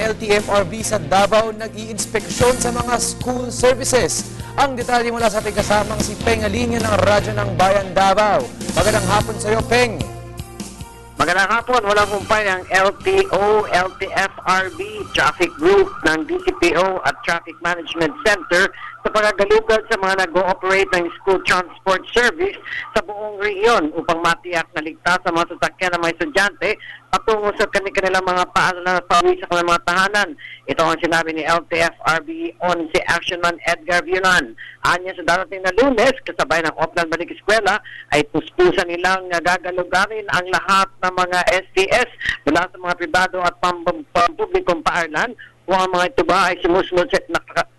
LTFRB sa Davao nag-iinspeksyon sa mga school services. Ang detalye mula sa ating kasamang si Peng Alinyo ng Radyo ng Bayan Davao. Magandang hapon sa iyo, Peng. Magandang hapon, walang kumpay ang LTO, LTFRB, Traffic Group ng DCPO at Traffic Management Center sa pagagalugad sa mga nag-ooperate ng school transport service sa buong rehiyon upang matiyak na ligtas sa mga sasakyan ng mga estudyante patungo sa kanilang mga paalala na pauwi sa kanilang mga tahanan. Ito ang sinabi ni LTFRB on si Actionman Edgar Villanan. Anya sa darating na Lunes, kasabay ng Oplan Balik Eskwela, ay puspusan nilang gagalugarin ang lahat ng mga STS mula sa mga pribado at pampublikong paaralan kung ang mga ito ba ay sumusunod sa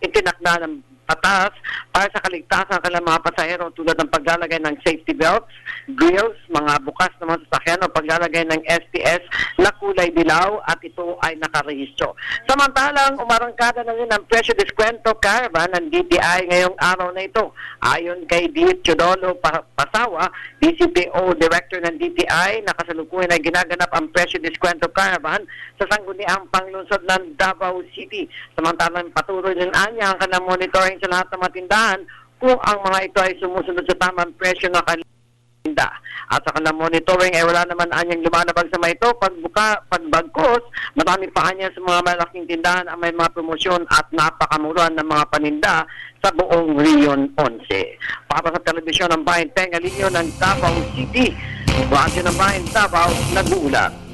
itinakda ng patas para sa kaligtasan ng kanilang mga pasahero tulad ng paglalagay ng safety belts, grills, mga bukas na mga sasakyan o paglalagay ng STS na kulay dilaw at ito ay nakarehistro. Samantalang umarangkada na rin ang presyo diskwento caravan ng DTI ngayong araw na ito. Ayon kay Diet Chodolo Pasawa, DCPO Director ng DTI, nakasalukuyan ay ginaganap ang presyo diskwento caravan sa sangguniang panglungsod ng Davao City. Samantalang patuloy din anya ang kanilang monitoring sa lahat ng matindahan kung ang mga ito ay sumusunod sa tamang presyo ng kanilang tinda. At sa kanilang monitoring ay wala naman anyang lumalabag sa mga ito. Pagbagkos, marami pa anya sa mga malaking tindahan ang may mga promosyon at napakamura ng mga paninda sa buong Region 11. Para sa telebisyon ng Bayan, Peng Alinyo ng Davao City, Radyo ng Bayan Davao, nag-uulat.